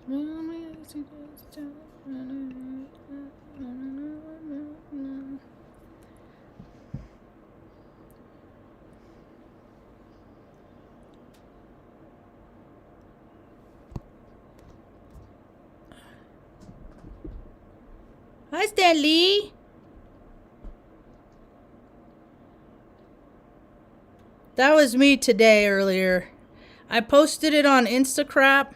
Hi, Stanley. That was me today earlier. I posted it on Instagram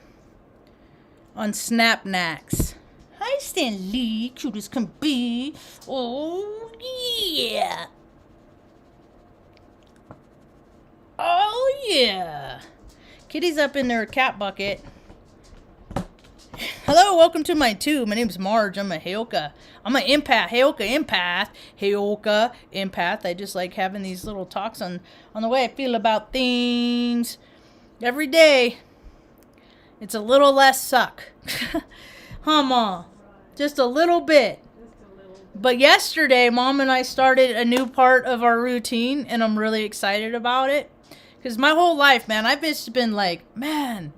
on Snapnax. Hi, Stanley. Cute as can be. Oh, yeah. Oh, yeah. Kitty's up in their cat bucket. Hello, welcome to my tube. My name's Marge. I'm a Heyoka. I'm an empath. Heyoka empath. I just like having these little talks on the way I feel about things. Every day, it's a little less suck. Huh, Ma? Just a little bit. But yesterday, Mom and I started a new part of our routine, and I'm really excited about it. Because my whole life, man, I've just been like, man,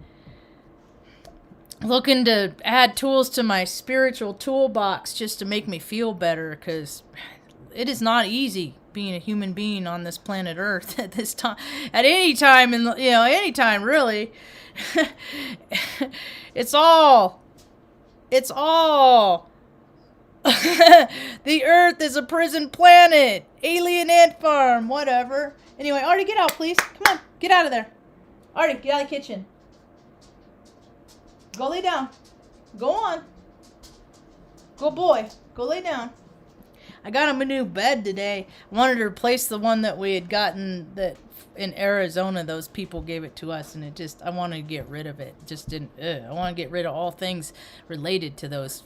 looking to add tools to my spiritual toolbox just to make me feel better, because it is not easy being a human being on this planet Earth at this time, at any time, and any time really. it's all the Earth is a prison planet, alien ant farm, whatever. Anyway, Artie, get out, please. Come on, get out of there. Artie, get out of the kitchen. Go lay down. Go on. Go boy. Go lay down. I got him a new bed today. I wanted to replace the one that we had gotten that in Arizona. Those people gave it to us, and I wanted to get rid of it. Just didn't. I want to get rid of all things related to those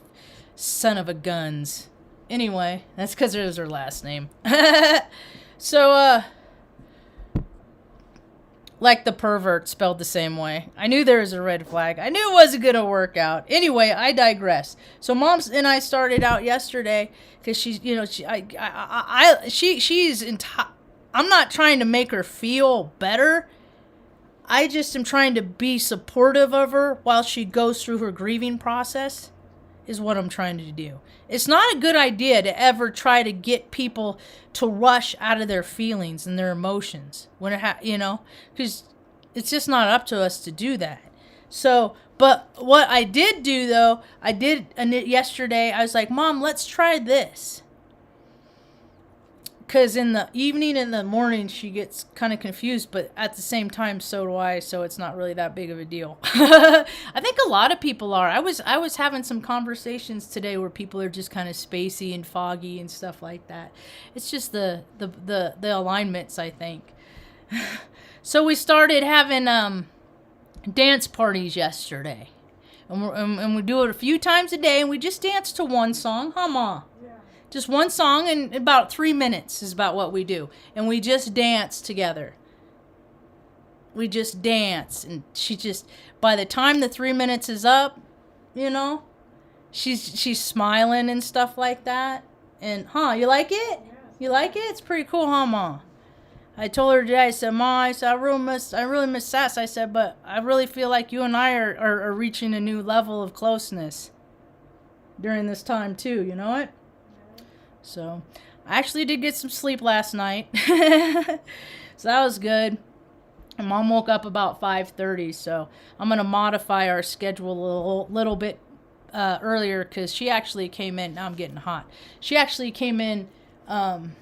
son of a guns. Anyway, that's because it was her last name. So, like the pervert, spelled the same way. I knew there was a red flag. I knew it wasn't going to work out. Anyway, I digress. So Mom and I started out yesterday because she's, I'm not trying to make her feel better. I just am trying to be supportive of her while she goes through her grieving process, is what I'm trying to do. It's not a good idea to ever try to get people to rush out of their feelings and their emotions when because it's just not up to us to do that. So, but what I did do though, yesterday, I was like, Mom, let's try this. Because in the evening and the morning, she gets kind of confused, but at the same time, so do I, so it's not really that big of a deal. I think a lot of people are. I was having some conversations today where people are just kind of spacey and foggy and stuff like that. It's just the alignments, I think. So we started having dance parties yesterday. And we do it a few times a day, and we just dance to one song. Huh, Ma? Just one song, and about 3 minutes is about what we do. And we just dance together. We just dance. And she just, by the time the 3 minutes is up, she's smiling and stuff like that. And, you like it? You like it? It's pretty cool, huh, Ma? I told her today, I said, Ma, I really miss Sass. I said, but I really feel like you and I are reaching a new level of closeness during this time, too. You know it? So, I actually did get some sleep last night. So that was good. And Mom woke up about 5:30, so I'm going to modify our schedule a little bit earlier, because she actually came in. Now I'm getting hot. She actually came in and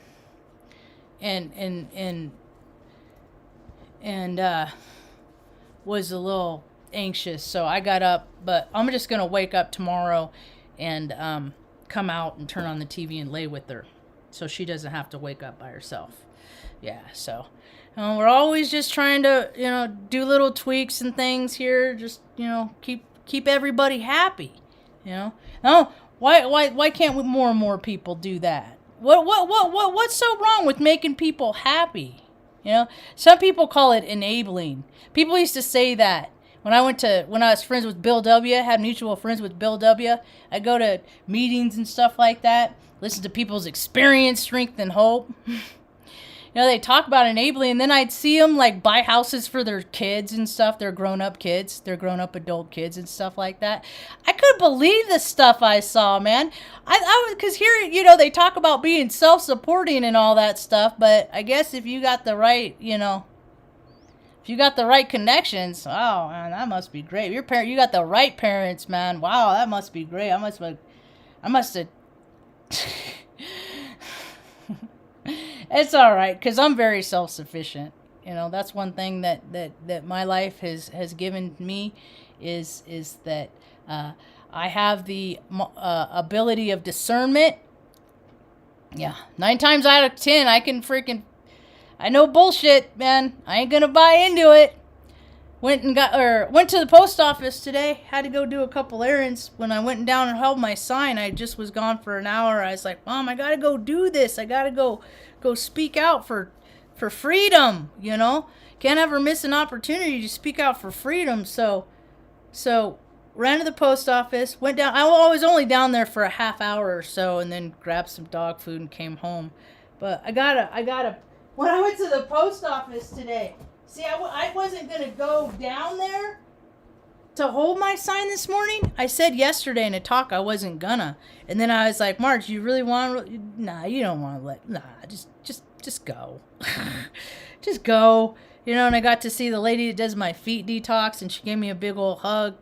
was a little anxious. So I got up, but I'm just going to wake up tomorrow and come out and turn on the TV and lay with her, so she doesn't have to wake up by herself. Yeah, so we're always just trying to do little tweaks and things here, just keep everybody happy. No, why can't more and more people do that? What's so wrong with making people happy? Some people call it enabling. People used to say that. When I was friends with Bill W., had mutual friends with Bill W., I'd go to meetings and stuff like that, listen to people's experience, strength, and hope. you know, they talk about enabling, and then I'd see them like buy houses for their kids and stuff, their grown-up kids, their grown-up adult kids and stuff like that. I couldn't believe the stuff I saw, man. I was, because here, you know, they talk about being self-supporting and all that stuff, but I guess if you got the right, you know, if you got the right connections, oh man, that must be great. You got the right parents, man. Wow, that must be great. I must have. It's all right, because I'm very self-sufficient. You know, that's one thing that my life has given me is that I have the ability of discernment. Yeah, 9 times out of 10, I know bullshit, man. I ain't gonna buy into it. Went to the post office today. Had to go do a couple errands. When I went down and held my sign, I just was gone for an hour. I was like, Mom, I gotta go do this. I gotta go speak out for freedom, you know? Can't ever miss an opportunity to speak out for freedom. So ran to the post office, went down. I was only down there for a half hour or so, and then grabbed some dog food and came home. But I gotta, when I went to the post office today, see, I wasn't going to go down there to hold my sign this morning. I said yesterday in a talk I wasn't gonna. And then I was like, Marge, you really want to? Nah, you don't want to just go. Just go. You know, and I got to see the lady that does my feet detox, and she gave me a big old hug,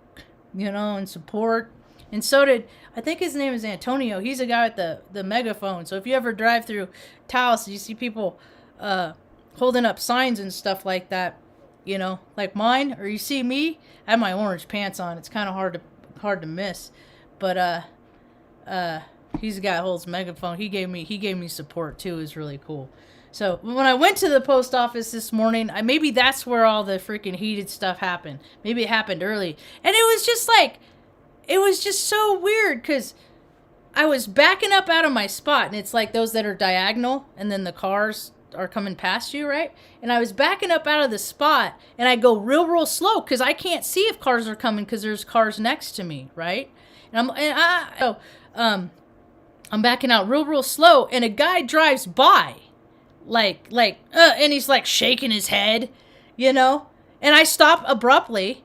you know, and support. And so did, I think his name is Antonio. He's a guy with the megaphone. So if you ever drive through Taos, you see people holding up signs and stuff like that, you know, like mine, or you see me, I have my orange pants on. It's kind of hard to miss, but he's the guy that holds megaphone. He gave me support too. It was really cool. So when I went to the post office this morning, maybe that's where all the freaking heated stuff happened. Maybe it happened early, and it was just so weird because I was backing up out of my spot, and it's like those that are diagonal, and then the cars are coming past you, right? And I was backing up out of the spot, and I go real slow because I can't see if cars are coming because there's cars next to me, right? And I'm backing out real slow, and a guy drives by, and he's like shaking his head, you know. And I stop abruptly.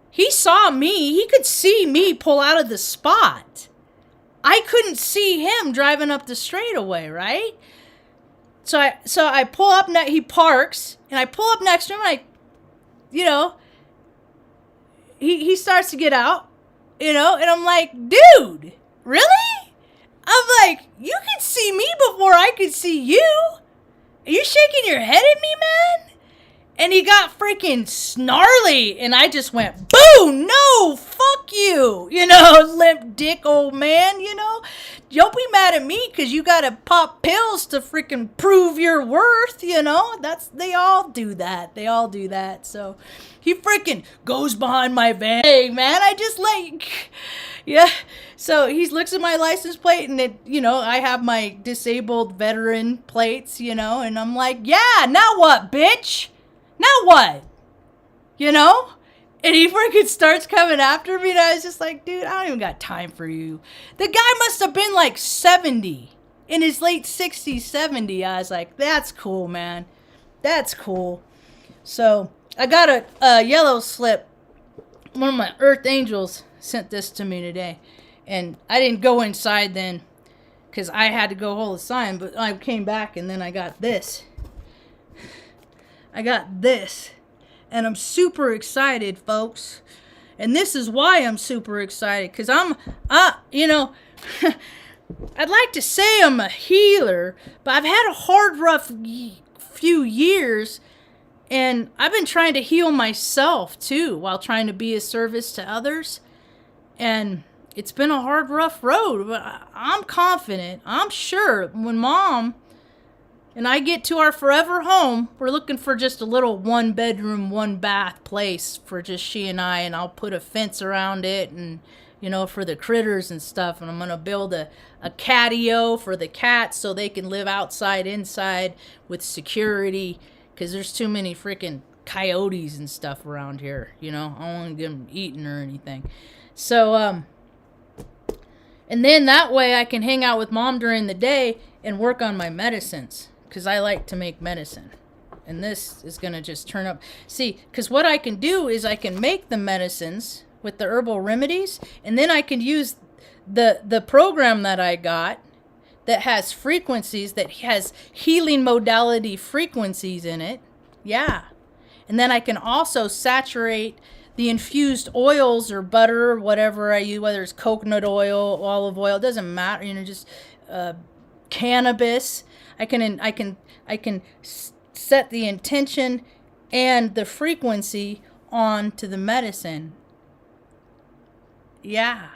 He saw me. He could see me pull out of the spot. I couldn't see him driving up the straightaway, right? So I pull up, he parks, and I pull up next to him, and he starts to get out, you know, and I'm like, dude, really? I'm like, you could see me before I could see you. Are you shaking your head at me, man? And he got freaking snarly, and I just went, boo, no, fuck you, you know, limp dick old man, you know. Don't be mad at me because you got to pop pills to freaking prove your worth, you know. They all do that. So he freaking goes behind my van. Hey, man, yeah. So he looks at my license plate, and it, you know, I have my disabled veteran plates, you know, and I'm like, yeah, now what, bitch? Now what? You know? And he freaking starts coming after me, and I was just like, dude, I don't even got time for you. The guy must have been like 70, in his late 60s, 70. I was like, that's cool, man. That's cool. So I got a yellow slip. One of my Earth Angels sent this to me today. And I didn't go inside then because I had to go hold the sign, but I came back, and then I got this. And I'm super excited, folks. And this is why I'm super excited, because you know, I'd like to say I'm a healer, but I've had a hard, rough few years, and I've been trying to heal myself too while trying to be a service to others. And it's been a hard, rough road, but I'm confident, I'm sure when Mom and I get to our forever home, we're looking for just a little 1-bedroom, 1-bath place for just she and I, and I'll put a fence around it, and, you know, for the critters and stuff, and I'm going to build a catio for the cats so they can live outside, inside with security, because there's too many freaking coyotes and stuff around here, you know. I don't want to get them eaten or anything. So, and then that way I can hang out with Mom during the day and work on my medicines. because I like to make medicine. And this is going to just turn up. See, because what I can do is I can make the medicines with the herbal remedies, and then I can use the program that I got that has frequencies, that has healing modality frequencies in it. Yeah. And then I can also saturate the infused oils or butter or whatever I use, whether it's coconut oil, olive oil, it doesn't matter, you know, just cannabis. I can set the intention and the frequency on to the medicine. Yeah.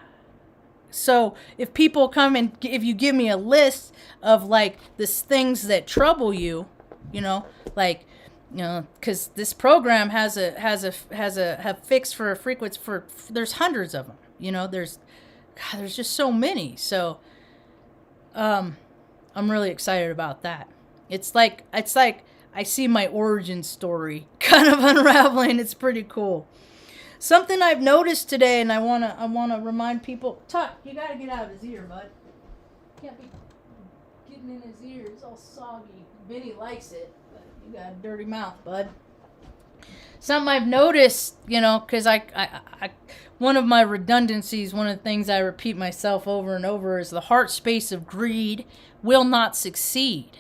So if people come and if you give me a list of like the things that trouble you, you know, like, you know, because this program has a fix for a frequency for there's hundreds of them. You know, there's just so many. So I'm really excited about that. It's like I see my origin story kind of unraveling. It's pretty cool. Something I've noticed today, and I wanna remind people. Tuck, you gotta get out of his ear, bud. Can't be getting in his ear. It's all soggy. Vinny likes it, but you got a dirty mouth, bud. Something I've noticed, you know, because I one of my redundancies, one of the things I repeat myself over and over is the heart space of greed will not succeed.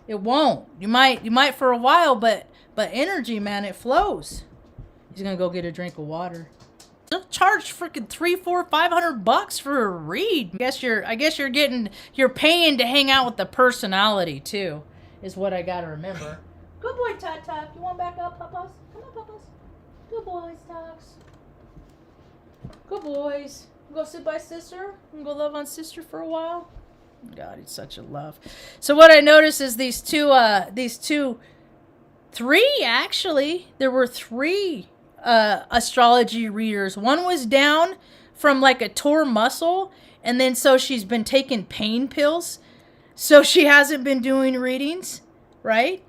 It won't. You might for a while, but energy, man, it flows. He's gonna go get a drink of water. They'll charge freaking $300, $400, $500 for a read. I guess you're paying to hang out with the personality too, is what I gotta remember. Good boy, Tot. You want back up, Papas? Come on, Papas. Good boys, Tots. Good boys. Go sit by sister and go love on sister for a while. God, he's such a love. So what I noticed is three actually. There were three astrology readers. One was down from like a torn muscle, and then so she's been taking pain pills, so she hasn't been doing readings, right?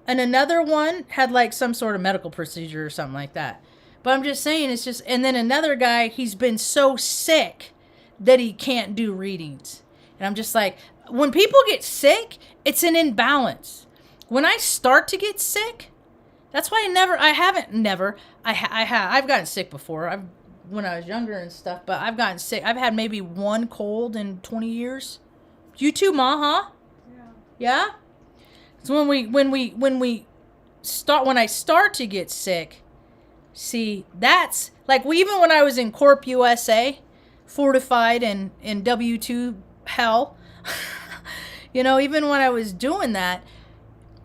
And another one had like some sort of medical procedure or something like that. But I'm just saying, it's just, and then another guy, he's been so sick that he can't do readings. And I'm just like, when people get sick, it's an imbalance. When I start to get sick, that's why I've gotten sick before. When I was younger and stuff, but I've gotten sick. I've had maybe one cold in 20 years. You too, Ma, huh? Yeah? So when I start to get sick, see, that's like, even when I was in Corp USA, fortified and in W2 hell, you know, even when I was doing that,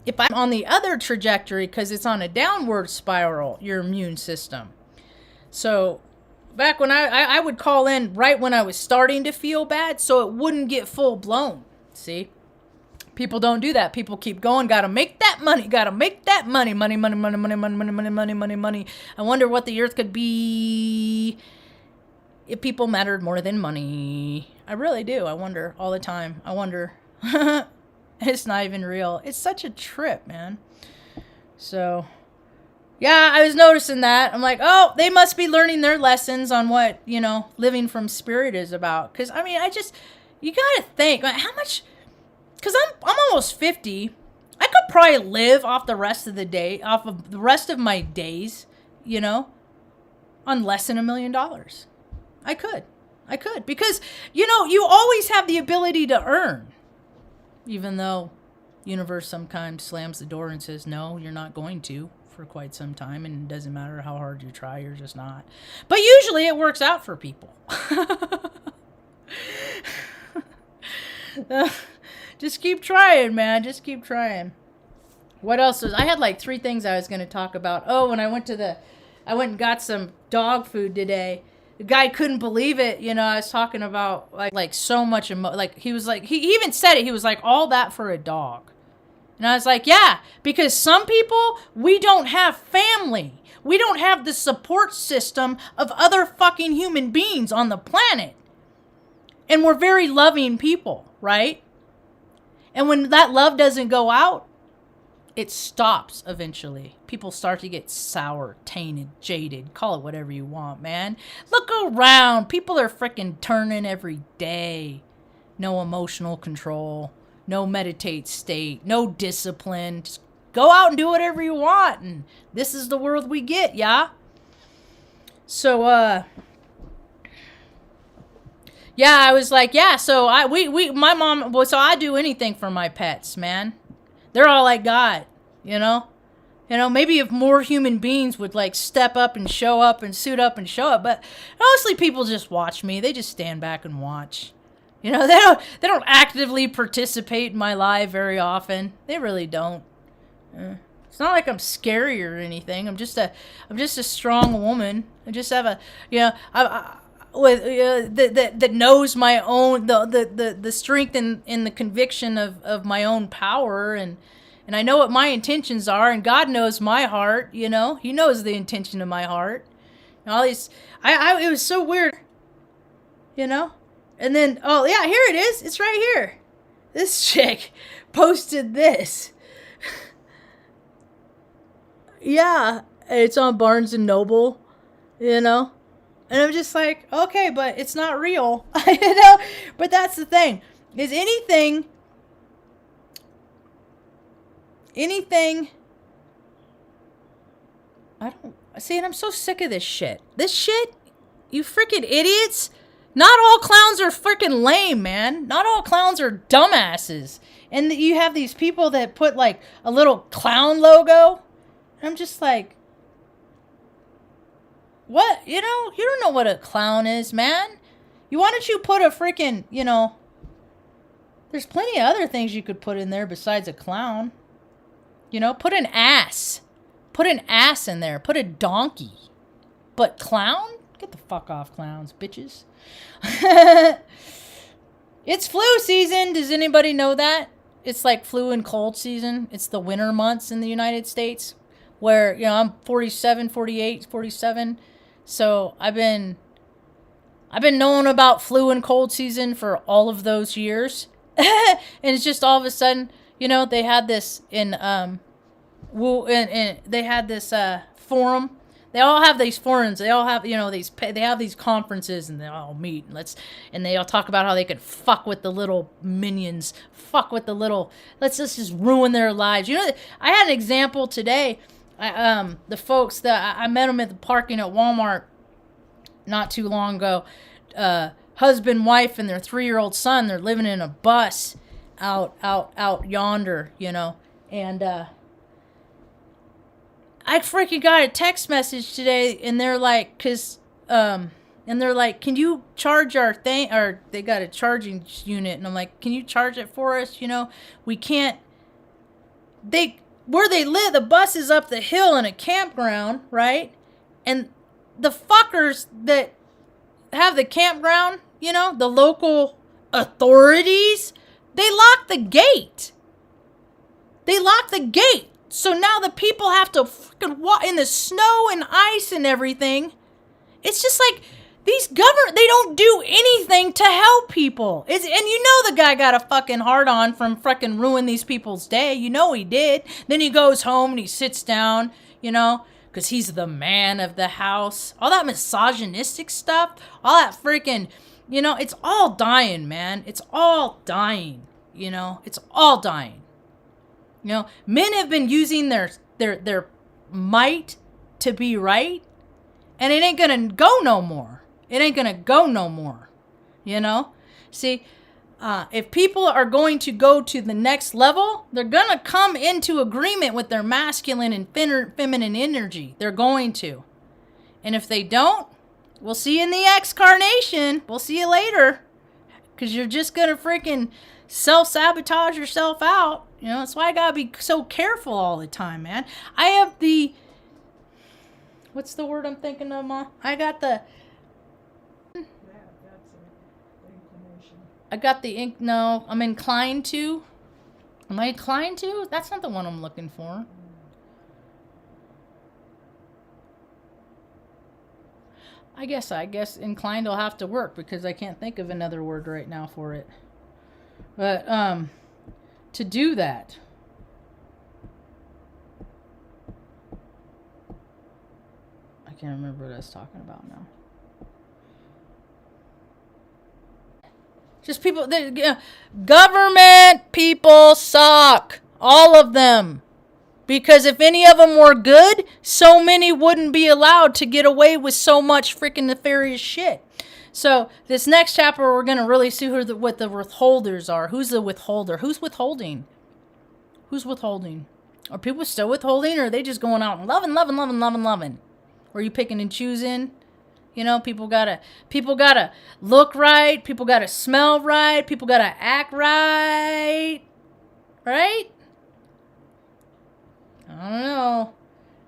if I'm on the other trajectory, because it's on a downward spiral, your immune system. So back when I would call in right when I was starting to feel bad, so it wouldn't get full blown. See, people don't do that. People keep going. Gotta make that money. Money. I wonder what the earth could be if people mattered more than money. I really do. I wonder all the time. I wonder. It's not even real. It's such a trip, man. So, yeah, I was noticing that. I'm like, oh, they must be learning their lessons on what, you know, living from spirit is about. Because, I mean, you got to think, how much, because I'm almost 50. I could probably live off the rest of my days, you know, on less than $1 million. I could. Because, you know, you always have the ability to earn. Even though universe sometimes slams the door and says, no, you're not going to for quite some time. And it doesn't matter how hard you try, you're just not. But usually it works out for people. Just keep trying, man. Just keep trying. What else I had like 3 things I was going to talk about. Oh, when I went and got some dog food today. The guy couldn't believe it. You know, I was talking about like so much, he was like, he even said it. He was like, all that for a dog. And I was like, yeah, because some people, we don't have family. We don't have the support system of other fucking human beings on the planet. And we're very loving people, right? And when that love doesn't go out, it stops eventually. People start to get sour, tainted, jaded. Call it whatever you want, man. Look around. People are freaking turning every day. No emotional control. no meditate state, no discipline. Just go out and do whatever you want, and this is the world we get, yeah? So, yeah, I was like, yeah, so my mom, well, so I do anything for my pets, man. They're all like God, you know? You know, maybe if more human beings would like step up and show up and suit up and show up, but mostly people just watch me. They just stand back and watch. You know, they don't actively participate in my life very often. They really don't. It's not like I'm scary or anything. I'm just a strong woman. I just have a, you know, that knows my own the strength and the conviction of my own power, and I know what my intentions are, and God knows my heart. You know, He knows the intention of my heart. And all these, it was so weird, you know. And then, oh yeah, here it is. It's right here. This chick posted this. Yeah, it's on Barnes and Noble, you know. And I'm just like, okay, but it's not real, you know. But that's the thing. Is anything. I don't see, and I'm so sick of this shit. This shit, you freaking idiots. Not all clowns are freaking lame, man. Not all clowns are dumbasses. And you have these people that put like a little clown logo. And I'm just like, what? You know, you don't know what a clown is, man. Why don't you put a freaking, you know, there's plenty of other things you could put in there besides a clown. You know, put an ass. Put an ass in there. Put a donkey. But clown? Get the fuck off, clowns, bitches. It's flu season. Does anybody know that? It's like flu and cold season. It's the winter months in the United States where, you know, I'm 47, 48, 47. So I've been knowing about flu and cold season for all of those years. And it's just all of a sudden, you know, they had this in and they had this forum. They all have these forums. They all have, you know, they have these conferences, and they all meet and they all talk about how they could fuck with the little minions, let's just ruin their lives. You know, I had an example today. The folks that I met them at the parking at Walmart not too long ago. Husband, wife, and their 3-year-old son. They're living in a bus out yonder, you know, and I freaking got a text message today, and they're like, can you charge our thing? Or they got a charging unit, and I'm like, can you charge it for us? You know, we can't. Where they live, the bus is up the hill in a campground, right? And the fuckers that have the campground, you know, the local authorities, they lock the gate. So now the people have to freaking walk in the snow and ice and everything. It's just like these they don't do anything to help people. And you know the guy got a fucking hard on from freaking ruin these people's day. You know he did. Then he goes home and he sits down, you know, because he's the man of the house. All that misogynistic stuff, all that freaking, you know, it's all dying, man. It's all dying, you know. It's all dying. You know, men have been using their might to be right, and it ain't gonna go no more. You know? See, if people are going to go to the next level, they're gonna come into agreement with their masculine and feminine energy. They're going to. And if they don't, we'll see you in the X-carnation. We'll see you later. Because you're just gonna freaking self-sabotage yourself out. You know, that's why I gotta be so careful all the time, man. I have what's the word I'm thinking of, Ma? I got the no, I'm inclined to. Am I inclined to? That's not the one I'm looking for. I guess inclined will have to work because I can't think of another word right now for it. But, to do that, I can't remember what I was talking about now. Just people, government people suck. All of them. Because if any of them were good, so many wouldn't be allowed to get away with so much freaking nefarious shit. So this next chapter, we're going to really see what the withholders are. Who's the withholder? Who's withholding? Who's withholding? Are people still withholding, or are they just going out and loving? Or are you picking and choosing? You know, people gotta look right. People gotta smell right. People gotta act right. Right? I don't know.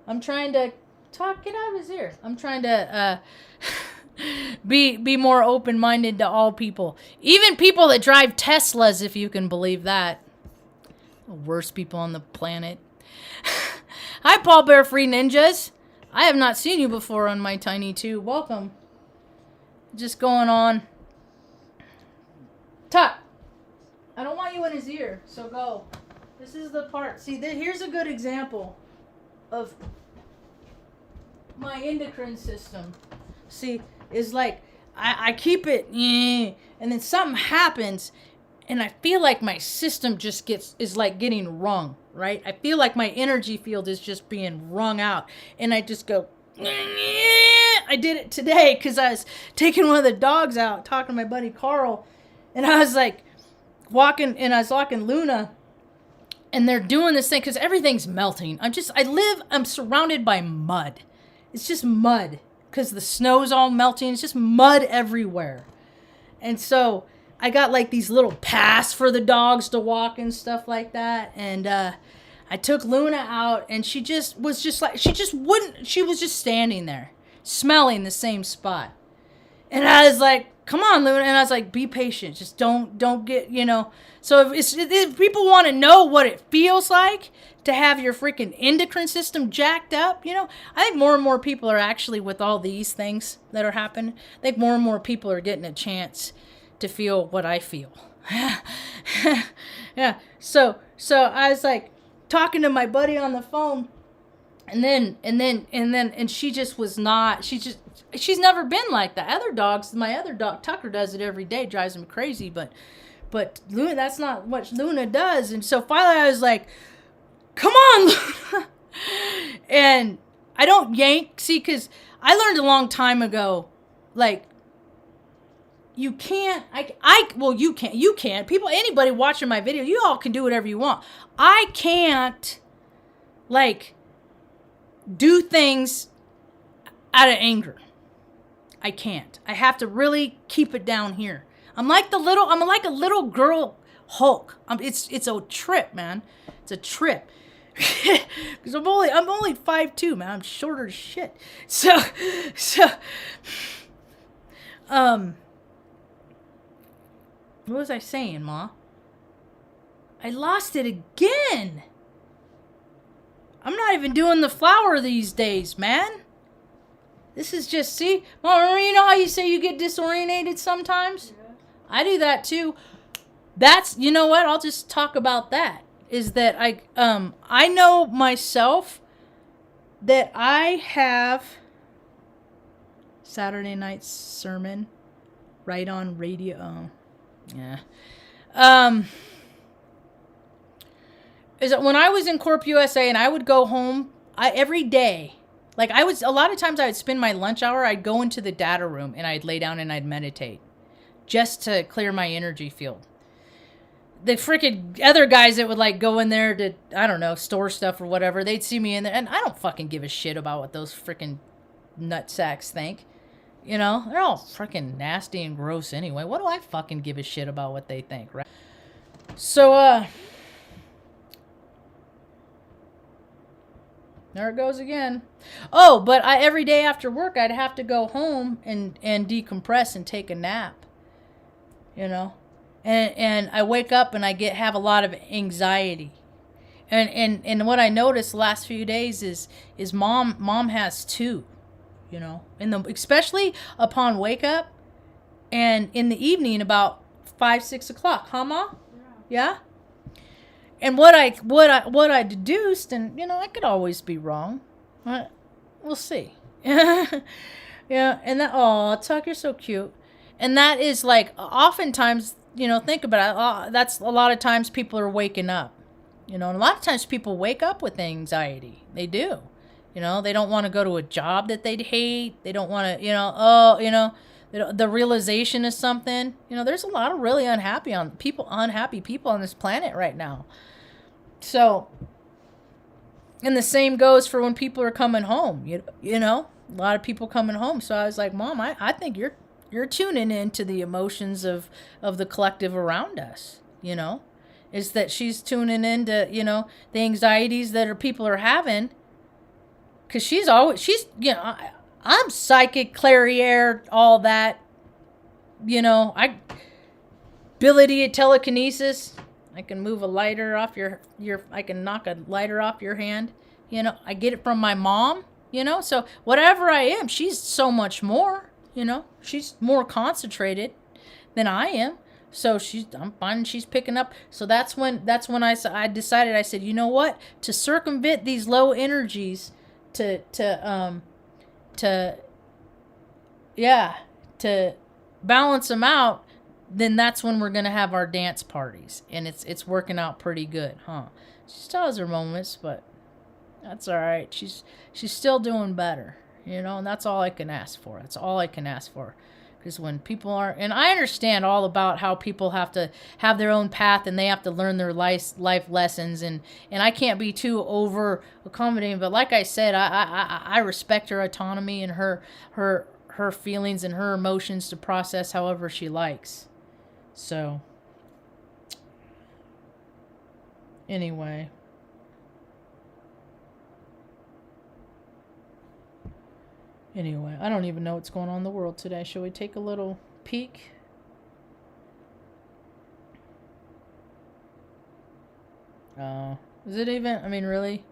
I'm trying to get out of his ear. I'm trying to be more open-minded to all people. Even people that drive Teslas, if you can believe that. The worst people on the planet. Hi, Paul Bear Free Ninjas. I have not seen you before on my tiny tube. Welcome. Just going on. Tuck. I don't want you in his ear, so go. This is the part. See, here's a good example of my endocrine system. See, is like, I keep it, and then something happens, and I feel like my system just is like getting wrung, right? I feel like my energy field is just being wrung out, and I just go, I did it today because I was taking one of the dogs out, talking to my buddy Carl, and I was like walking Luna, and they're doing this thing because everything's melting. I'm surrounded by mud. It's just mud because the snow's all melting. It's just mud everywhere. And so I got like these little paths for the dogs to walk and stuff like that. And I took Luna out, and she was just standing there smelling the same spot. And I was like, come on, Luna. And I was like, be patient. Just don't get, So if people want to know what it feels like to have your freaking endocrine system jacked up, I think more and more people are actually, with all these things that are happening, I think more and more people are getting a chance to feel what I feel. Yeah. So I was like talking to my buddy on the phone, and she just was not, she's never been like that. My other dog, Tucker, does it every day, drives him crazy, but Luna, that's not what Luna does. And so finally I was like, come on, Luna. And I don't yank, see, because I learned a long time ago, like, you can't, you can't. People, anybody watching my video, you all can do whatever you want. I can't, like, do things out of anger. I can't. I have to really keep it down here. I'm like a little girl Hulk. It's a trip, man. It's a trip. Because I'm only 5'2", man. I'm shorter as shit. So what was I saying, Ma? I lost it again. I'm not even doing the flower these days, man. This is just, see? Mom, you know how you say you get disorientated sometimes? Yeah. I do that too. That's, you know what? I'll just talk about that. Is that I know myself that I have Saturday night sermon right on radio. Yeah. Is that when I was in Corp USA and I would go home every day, like a lot of times I would spend my lunch hour, I'd go into the data room and I'd lay down and I'd meditate just to clear my energy field. The freaking other guys that would like go in there to, I don't know, store stuff or whatever, they'd see me in there, and I don't fucking give a shit about what those freaking nutsacks think. They're all freaking nasty and gross anyway. What do I fucking give a shit about what they think, right? So, there it goes again. Oh, but every day after work, I'd have to go home and decompress and take a nap. And I wake up and I have a lot of anxiety. And what I noticed the last few days is mom has too, especially upon wake up and in the evening about 5-6 o'clock, huh, Ma? Yeah? And what I deduced, and I could always be wrong. We'll see. Yeah, and Tuck, you're so cute. And that is like oftentimes think about it. That's a lot of times people are waking up. And a lot of times people wake up with anxiety. They do. They don't want to go to a job that they'd hate. They don't want to, the realization is something. There's a lot of really unhappy people on this planet right now. So, and the same goes for when people are coming home. A lot of people coming home. So I was like, Mom, I think you're tuning into the emotions of the collective around us. Is that she's tuning into the anxieties that people are having. Because she's I'm psychic, clairier, all that. Ability of telekinesis. I can move a lighter off I can knock a lighter off your hand. I get it from my mom, So whatever I am, she's so much more, She's more concentrated than I am. So I'm finding she's picking up. So that's when I decided, I said, you know what? To circumvent these low energies, to balance them out, then that's when we're going to have our dance parties. And it's working out pretty good, huh? She still has her moments, but that's all right. She's still doing better, and that's all I can ask for. That's all I can ask for. Because when people are, and I understand all about how people have to have their own path and they have to learn their life lessons, and I can't be too over accommodating. But like I said, I respect her autonomy and her feelings and her emotions to process however she likes. So anyway. I don't even know what's going on in the world today. Shall we take a little peek? Is it even? I mean, really?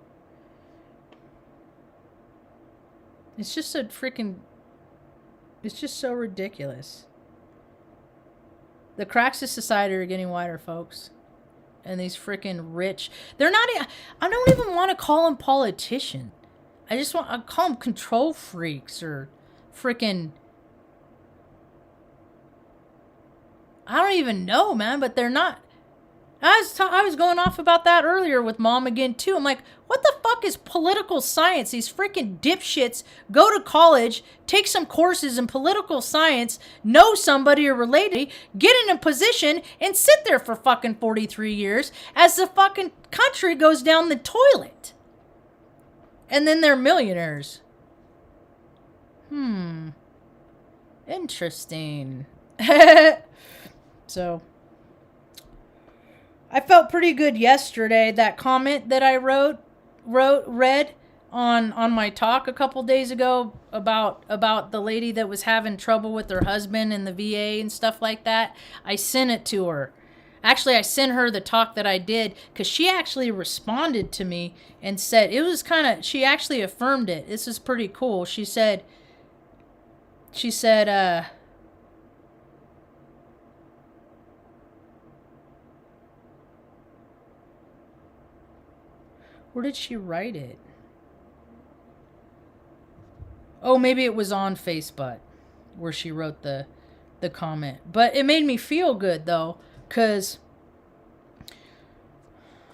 It's just it's just so ridiculous. The cracks of society are getting wider, folks. And these freaking rich, they're not, I don't even want to call them politicians. I call them control freaks or freaking, I don't even know, man, but they're not. I was going off about that earlier with Mom again, too. I'm like, what the fuck is political science? These freaking dipshits go to college, take some courses in political science, know somebody or related, get in a position, and sit there for fucking 43 years as the fucking country goes down the toilet. And then they're millionaires. Interesting. So, I felt pretty good yesterday. That comment that I read on my talk a couple days ago about the lady that was having trouble with her husband and the VA and stuff like that. I sent it to her. Actually, I sent her the talk that I did because she actually responded to me and said, she actually affirmed it. This is pretty cool. She said, where did she write it? Oh, maybe it was on Facebook where she wrote the comment. But it made me feel good, though. Because,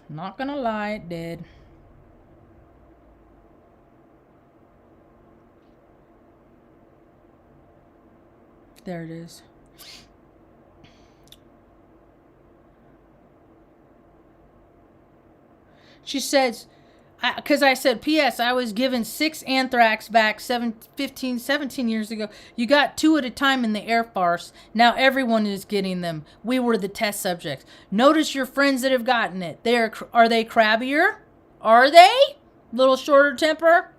not gonna lie, it did. There it is. She says, because I said, P.S. I was given 6 anthrax back 17 years ago. You got 2 at a time in the Air Force. Now everyone is getting them. We were the test subjects. Notice your friends that have gotten it. Are they crabbier? Are they? Little shorter temper?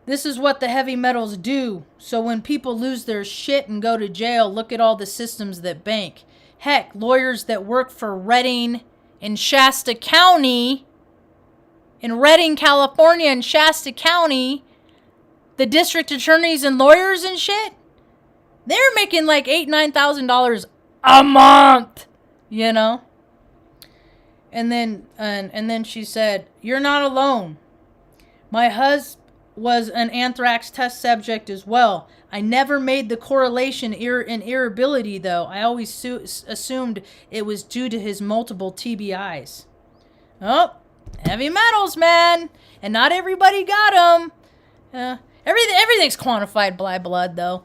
This is what the heavy metals do. So when people lose their shit and go to jail, look at all the systems that bank. Heck, lawyers that work for Redding in Shasta County, in Redding, California, in Shasta County, the district attorneys and lawyers and shit, they're making like $8,000-9,000 a month, And then she said, "You're not alone. My was an anthrax test subject as well. I never made the correlation in irritability, though. I always assumed it was due to his multiple TBIs. Oh, heavy metals, man. And not everybody got them. Everything's quantified by blood, though.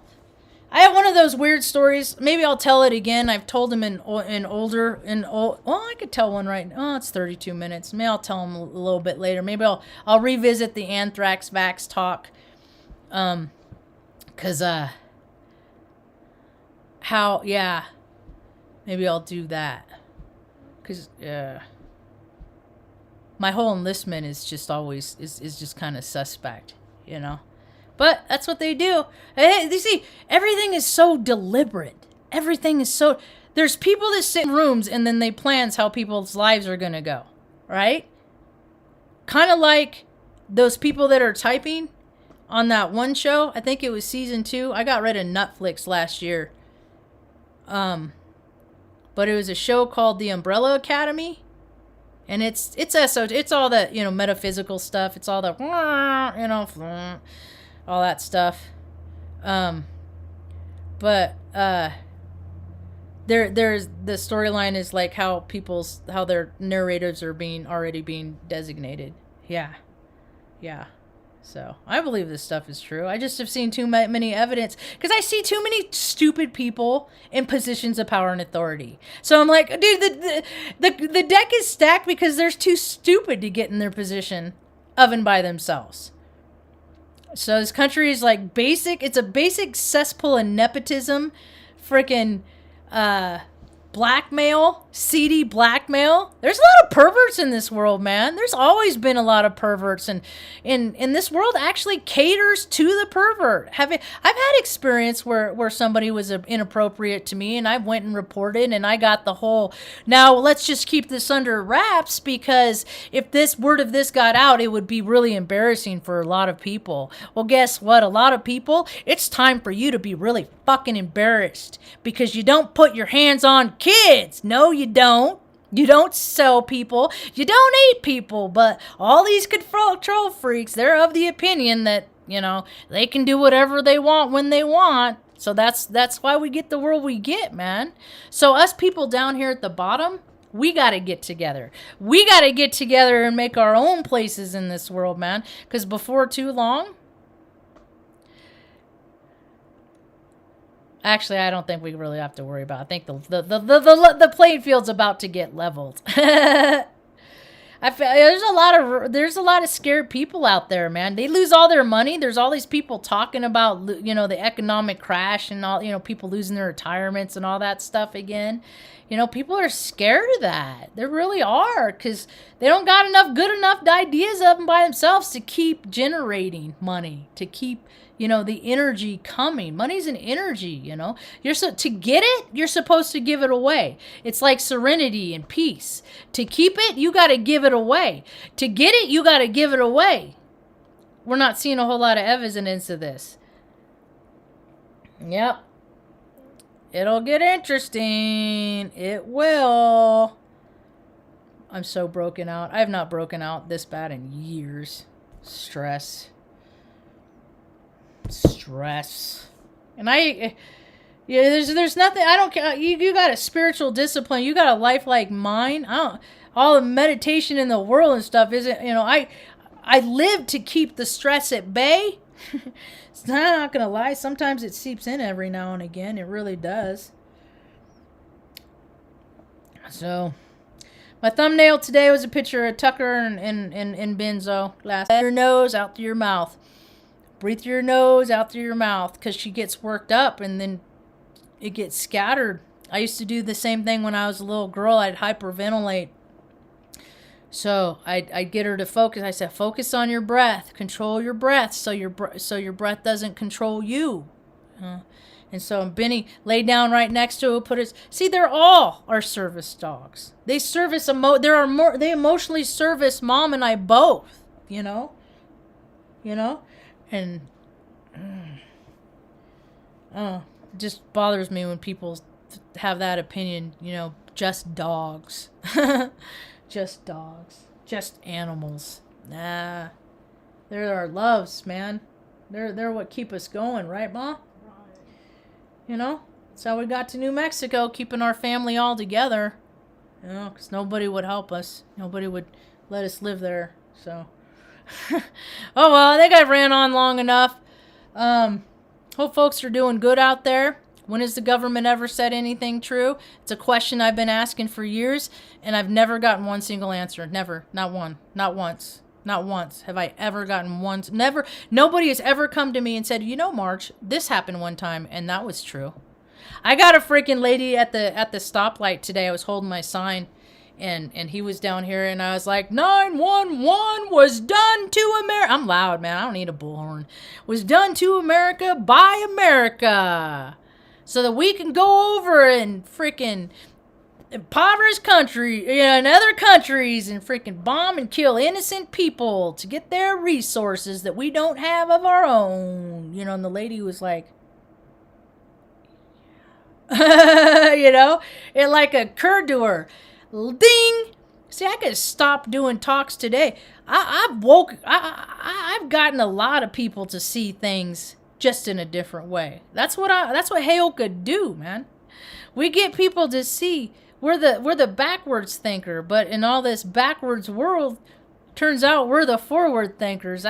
I have one of those weird stories. Maybe I'll tell it again. I've told them well, I could tell one right now. Oh, it's 32 minutes. Maybe I'll tell them a little bit later. Maybe I'll revisit the anthrax vax talk. Maybe I'll do that. Cause my whole enlistment is just always is just kind of suspect, you know. But that's what they do. Hey, you see, everything is so deliberate. Everything is so... There's people that sit in rooms and then they plans how people's lives are going to go. Right? Kind of like those people that are typing on that one show. I think it was season 2. I got rid of Netflix last year. But it was a show called The Umbrella Academy. And it's all the, you know, metaphysical stuff. It's all the, you know... all that stuff. There's the storyline is like how their narrators are already being designated. Yeah. So I believe this stuff is true. I just have seen too many evidence because I see too many stupid people in positions of power and authority. So I'm like, dude, the deck is stacked because they're too stupid to get in their position of and by themselves. So this country is like it's a basic cesspool of nepotism, freaking blackmail, seedy blackmail. There's a lot of perverts in this world, man. There's always been a lot of perverts, and in this world actually caters to the pervert. I've had experience where somebody was inappropriate to me, and I went and reported, and I got the whole, now let's just keep this under wraps, because if this word of this got out, it would be really embarrassing for a lot of people. Well, guess what? A lot of people, it's time for you to be really fucking embarrassed, because you don't put your hands on kids. No, you don't. You don't sell people. You don't eat people. But all these control freaks, they're of the opinion that, you know, they can do whatever they want when they want. So that's why we get the world we get, man. So us people down here at the bottom, we got to get together. We got to get together and make our own places in this world, man. Because before too long, actually, I don't think we really have to worry about it. I think the playing field's about to get leveled. I feel there's a lot of scared people out there, man. They lose all their money. There's all these people talking about, you know, the economic crash and all, you know, people losing their retirements and all that stuff again. You know, people are scared of that. They really are, because they don't got good enough ideas of them by themselves to keep generating money, to keep, you know, the energy coming. Money's an energy, you know. To get it, you're supposed to give it away. It's like serenity and peace. To keep it, you got to give it away. To get it, you got to give it away. We're not seeing a whole lot of evidence of this. Yep. It'll get interesting. It will. I'm so broken out. I have not broken out this bad in years. Stress. And there's nothing. I don't care. You got a spiritual discipline. You got a life like mine. All the meditation in the world and stuff isn't, you know, I live to keep the stress at bay. I'm not gonna lie, sometimes it seeps in every now and again. It really does. So my thumbnail today was a picture of Tucker and Benzo. Your nose out through your mouth. Breathe through your nose, out through your mouth, because she gets worked up and then it gets scattered. I used to do the same thing when I was a little girl. I'd hyperventilate. So I'd get her to focus. I said, focus on your breath. Control your breath so your breath doesn't control you. And so Benny laid down right next to her, see, they're all our service dogs. They service, they emotionally service Mom and I both, you know? And it just bothers me when people have that opinion, you know, just dogs. Just dogs. Just animals. Nah. They're our loves, man. They're what keep us going, right, Ma? Right. You know? That's how we got to New Mexico, keeping our family all together. You know, because nobody would help us. Nobody would let us live there. So, oh well, I think I've ran on long enough. Hope folks are doing good out there. When has the government ever said anything true? It's a question I've been asking for years, and I've never gotten one single answer. Never. Not one. Not once. Not once have I ever gotten one. Never. Nobody has ever come to me and said, you know, Marge, this happened one time, and that was true. I got a freaking lady at the stoplight today. I was holding my sign, and he was down here, and I was like, 911 was done to America. I'm loud, man. I don't need a bullhorn. Was done to America by America, so that we can go over and freaking impoverished country, and other countries, and freaking bomb and kill innocent people to get their resources that we don't have of our own. You know, and the lady was like, you know, it like occurred to her. Ding! See, I could stop doing talks today. I've gotten a lot of people to see things just in a different way. That's what Heyoka do, man. We get people to see we're the backwards thinker, but in all this backwards world, turns out we're the forward thinkers.